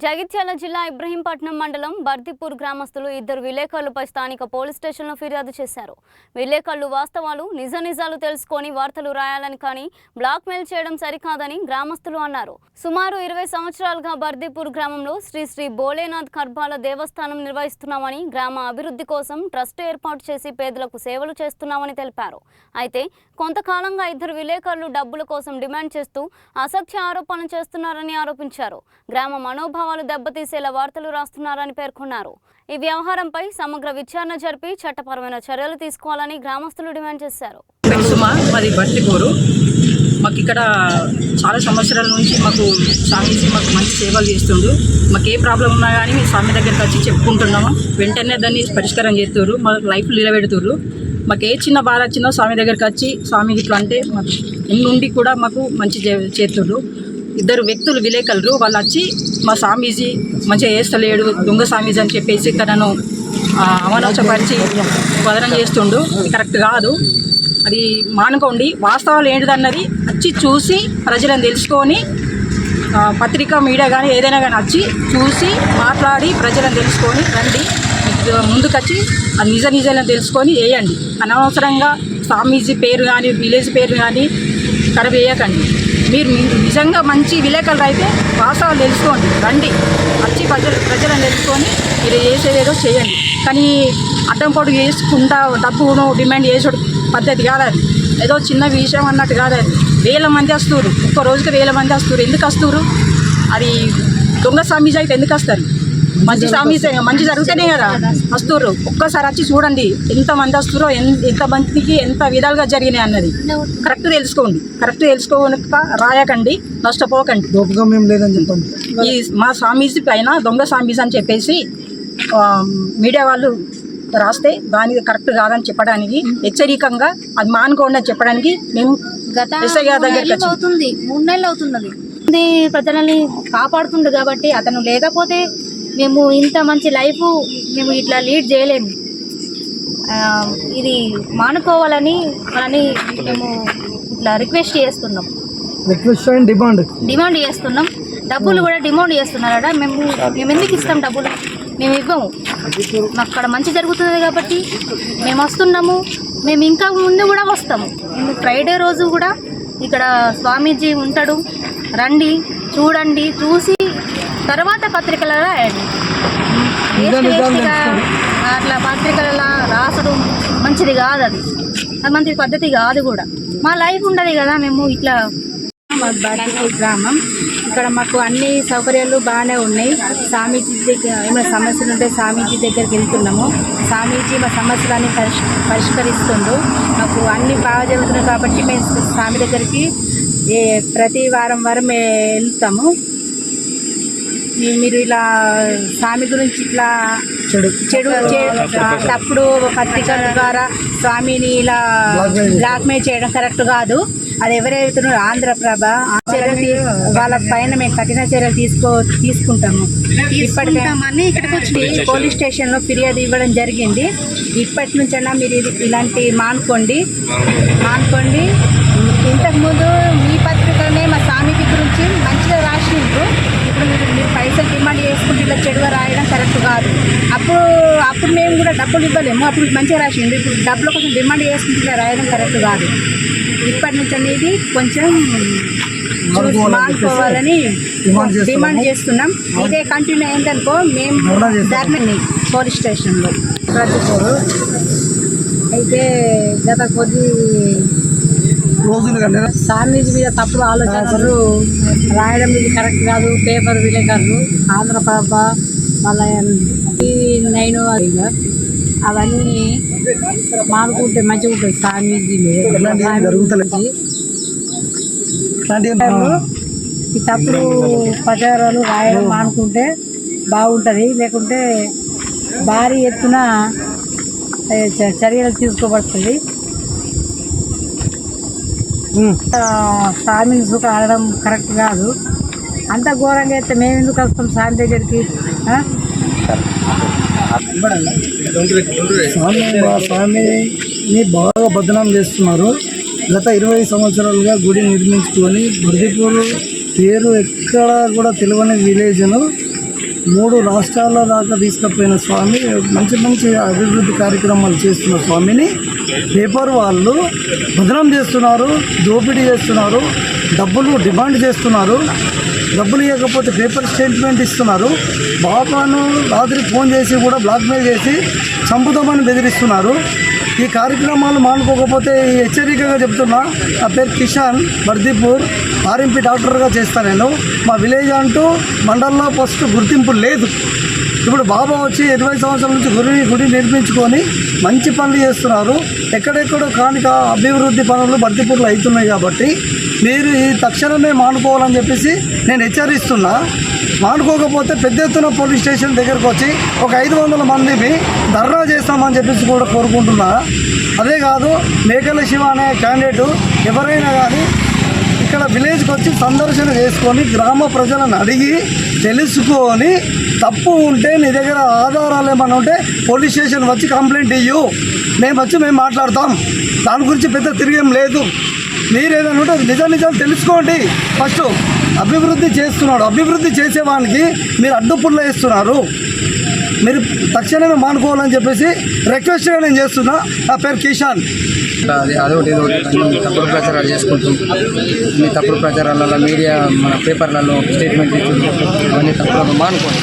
జగిత్యాల జిల్లా ఇబ్రహీంపట్నం మండలం బర్దిపూర్ గ్రామస్తులు ఇద్దరు విలేకరులపై స్థానిక పోలీస్ స్టేషన్లో ఫిర్యాదు చేశారు. విలేకరులు వాస్తవాలు నిజాలు తెలుసుకొని వార్తలు రాయాలని కానీ బ్లాక్మెయిల్ చేయడం సరికాదని గ్రామస్తులు అన్నారు. సుమారు 20 సంవత్సరాలుగా బర్దిపూర్ గ్రామంలో శ్రీ శ్రీ భోలేనాథ్ కర్బాల దేవస్థానం నిర్వహిస్తున్నామని, గ్రామ అభివృద్ధి కోసం ట్రస్ట్ ఏర్పాటు చేసి పేదలకు సేవలు చేస్తున్నామని తెలిపారు. అయితే కొంతకాలంగా ఇద్దరు విలేకరులు డబ్బుల కోసం డిమాండ్ చేస్తూ అసత్య ఆరోపణలు చేస్తున్నారని ఆరోపించారు. గ్రామ మనోభావాలు దెబ్బతీసేలా వార్తలు రాస్తున్నారని పేర్కొన్నారు. ఈ వ్యవహారంపై సమగ్ర విచారణ జరిపి చట్టపరమైన చర్యలు తీసుకోవాలని గ్రామస్తులు డిమాండ్ చేశారు. మాది బర్దిపూరు. మాకు ఇక్కడ చాలా సంవత్సరాల నుంచి స్వామీజీ మంచి సేవలు చేస్తుండ్రు. మాకు ఏ ప్రాబ్లం ఉన్నా కానీ మేము స్వామి దగ్గరికి వచ్చి చెప్పుకుంటున్నాము. వెంటనే దాన్ని పరిష్కారం చేస్తున్నారు. మా లైఫ్ నిలబెడుతున్నారు. మాకు ఏ చిన్న బాధ వచ్చినా స్వామి దగ్గరికి వచ్చి స్వామి ఇట్లా అంటే నుండి కూడా మాకు మంచి చేస్తున్నారు. ఇద్దరు వ్యక్తులు విలేకరులు వాళ్ళు వచ్చి మా స్వామీజీ మంచిగా చేస్తలేడు, దొంగ స్వామీజీ అని చెప్పేసి తనను అవనవసపరిచి వదనం చేస్తుండు. కరెక్ట్ కాదు, అది మానుకోండి. వాస్తవాలు ఏంటిదన్నది వచ్చి చూసి ప్రజలను తెలుసుకొని పత్రికా మీడియా కానీ ఏదైనా కానీ వచ్చి చూసి మాట్లాడి ప్రజలను తెలుసుకొని రండి. ముందుకొచ్చి అది నిజాలను తెలుసుకొని వేయండి. అనవసరంగా స్వామీజీ పేరు కానీ విలేజ్ పేరు కానీ ఖరాబ్ వేయకండి. మీరు నిజంగా మంచి విలేకరులు అయితే వాస్తవాలు తెలుసుకోండి, రండి. వచ్చి ప్రజలను తెలుసుకొని మీరు చేసేదేదో చేయండి. కానీ అడ్డం పొడుగు వేసుకుంటా డబ్బును డిమాండ్ చేసే పద్ధతి కాదు అది. ఏదో చిన్న విషయం అన్నట్టు కాదు అది. 1000 మంది వస్తున్నారు, ఒక్క రోజుకి 1000 మంది వస్తున్నారు. ఎందుకు వస్తున్నారు? అది దొంగ స్వామీజీ అయితే ఎందుకు వస్తారు? మంచి స్వామీజీ మంచి జరుగుతూనే కదా వస్తున్నారు. ఒక్కసారి వచ్చి చూడండి ఎంతమంది వస్తున్నారో, ఎంతమందికి ఎంత విధాలుగా జరిగినాయి అన్నది కరెక్ట్ తెలుసుకోండి. కరెక్ట్ తెలుసుకోక రాయకండి, నష్టపోకండి. ఈ మా స్వామీజీ పైన దొంగ స్వామీజీ అని చెప్పేసి మీడియా వాళ్ళు రాస్తే దానికి కరెక్ట్ కాదని చెప్పడానికి, హెచ్చరికంగా అది మానుకోండి అని చెప్పడానికి మేము ఎస్ఐ గారి దగ్గరికి 3 నెలలు అవుతున్నది. ప్రజలని కాపాడుతుండు కాబట్టి అతను లేకపోతే మేము ఇంత మంచి లైఫ్ మేము ఇట్లా లీడ్ చేయలేము. ఇది మానుకోవాలని మేము ఇట్లా రిక్వెస్ట్ చేస్తున్నాం, డిమాండ్ చేస్తున్నాం. డబ్బులు కూడా డిమాండ్ చేస్తున్నారట. మేము ఎందుకు ఇస్తాం డబ్బులు? మేము ఇవ్వము. మాకు అక్కడ మంచి జరుగుతుంది కాబట్టి మేము వస్తున్నాము. మేము ఇంకా ముందు కూడా వస్తాము. మేము ఫ్రైడే రోజు కూడా ఇక్కడ స్వామీజీ ఉంటాడు, రండి చూడండి. చూసి తర్వాత పత్రికలలో రాయండి. అట్లా పత్రికలలో రాసడం మంచిది కాదు. అది మంచి పద్ధతి కాదు కూడా. మా లైఫ్ ఉండదు కదా. మేము ఇట్లా బర్దిపూర్ గ్రామం, ఇక్కడ మాకు అన్ని సౌకర్యాలు బాగానే ఉన్నాయి. స్వామీజీ దగ్గర ఏమైనా సమస్యలు ఉంటే స్వామీజీ దగ్గరికి వెళ్తున్నాము. స్వామీజీ మా సమస్యలన్నీ పరిష్కరిస్తుండ్రు. మాకు అన్ని బాగా జరుగుతున్నాయి కాబట్టి మేము స్వామి దగ్గరికి ప్రతి వారం వెళ్తాము. మీరు ఇలా స్వామి గురించి ఇట్లా చెడు తప్పుడు పత్రికల ద్వారా స్వామిని ఇలా బ్లాక్మెయిల్ చేయడం కరెక్ట్ కాదు. అది ఎవరైతే ఆంధ్రప్రభ వాళ్ళ పైన మేము కఠిన చర్యలు తీసుకుంటాము. ఇప్పటికైనా ఇక్కడికి వచ్చి పోలీస్ స్టేషన్లో ఫిర్యాదు ఇవ్వడం జరిగింది. ఇప్పటి నుంచైనా మీరు ఇలాంటి మానుకోండి. ఇంతకుముందు మీ పత్రికనే మా స్వామికి గురించి మంచిగా రాసిండ్రు. ఇప్పుడు మీరు పైసలు డిమాండ్ చేసుకుంటే ఇలా చెడుగా రాయడం కరెక్ట్ కాదు. అప్పుడు మేము కూడా డబ్బులు ఇవ్వలేము. అప్పుడు మంచిగా రాసిండ్రు. ఇప్పుడు డబ్బుల కోసం డిమాండ్ చేసుకుంటే ఇలా రాయడం కరెక్ట్ కాదు. ఇప్పటి నుంచి అనేది కొంచెం మానుకోవాలని డిమాండ్ చేస్తున్నాం. ఇదే కంటిన్యూ అయిందనుకో మేము ధర్నాని పోలీస్ స్టేషన్లో బర్దిపూరు అయితే గత కొద్ది రోజులుగా స్వామీజీ మీద తప్పుడు ఆలోచనలు రాయడం ఇది కరెక్ట్ కాదు. పేపర్ విలేకరులు ఆంధ్రప్రభ మళ్ళీ TV9 అవన్నీ మానుకుంటే మంచిగా ఉంటుంది. స్వామీజీ ఈ తప్పుడు ప్రచారాలు రాయడం మానుకుంటే బాగుంటుంది. లేకుంటే భారీ ఎత్తున చర్యలు తీసుకోబడుతుంది. స్వామిని సుఖం ఆడడం కరెక్ట్ కాదు. అంత ఘోరంగా అయితే మేము ఎందుకు వస్తాం స్వామి దగ్గరికి? స్వామిని బాగా బదనాం చేస్తున్నారు. గత 20 సంవత్సరాలుగా గుడి నిర్మించుకొని బర్దిపూర్ పేరు ఎక్కడ కూడా తెలియని విలేజ్ను 3 రాష్ట్రాల దాకా తీసుకుపోయిన స్వామి, మంచి మంచి అభివృద్ధి కార్యక్రమాలు చేస్తున్న స్వామిని పేపర్ వాళ్ళు బదనాం చేస్తున్నారు, దోపిడీ చేస్తున్నారు, డబ్బులు డిమాండ్ చేస్తున్నారు. డబ్బులు ఇవ్వకపోతే పేపర్ స్టేట్మెంట్ ఇస్తున్నారు. బాబాను రాత్రి ఫోన్ చేసి కూడా బ్లాక్మెయిల్ చేసి చంపుతామని బెదిరిస్తున్నారు. ఈ కార్యక్రమాలు మానుకోకపోతే హెచ్చరికగా చెప్తున్నా. నా పేరు కిషాన్, బర్దీపూర్ ఆర్ఎంపీ డాక్టర్గా చేస్తాను నేను. మా విలేజ్ అంటూ మండలంలో ఫస్ట్ గుర్తింపు లేదు. ఇప్పుడు బాబా వచ్చి 20 సంవత్సరాల నుంచి గుడి నిర్మించుకొని మంచి పనులు చేస్తున్నారు. ఎక్కడెక్కడో కానిక అభివృద్ధి పనులు బర్దీపూర్లో అవుతున్నాయి. కాబట్టి మీరు ఈ తక్షణమే మానుకోవాలని చెప్పేసి నేను హెచ్చరిస్తున్నా. మానుకోకపోతే పెద్ద ఎత్తున పోలీస్ స్టేషన్ దగ్గరకు వచ్చి ఒక 500 మందిని ధర్నా చేస్తామని చెప్పేసి కూడా కోరుకుంటున్నా. అదే కాదు, మేకల శివ అనే క్యాండిడేటు ఎవరైనా కానీ ఇక్కడ విలేజ్కి వచ్చి సందర్శన చేసుకొని గ్రామ ప్రజలను అడిగి తెలుసుకొని తప్పు ఉంటే నీ దగ్గర ఆధారాలు ఏమైనా ఉంటే పోలీస్ స్టేషన్ వచ్చి కంప్లైంట్ ఇయ్యు, మేము మాట్లాడతాం. దాని గురించి పెద్ద తిరిగేం లేదు. మీరు ఏదైనా ఉంటే నిజాలు తెలుసుకోండి. ఫస్ట్ అభివృద్ధి చేస్తున్నాడు, అభివృద్ధి చేసేవానికి మీరు అడ్డుపుల్ల వేస్తున్నారు. మీరు తక్షణమే మానుకోవాలని చెప్పేసి రిక్వెస్ట్గా నేను చేస్తున్నా. నా పేరు కిషాన్. అదొకటి తప్పుడు ప్రచారాలు చేసుకుంటూ ఈ తప్పుడు ప్రచారాలలో మీడియా మన పేపర్లలో స్టేట్మెంట్ ఇస్తుంది. అవన్నీ తప్పుడు మానుకోండి.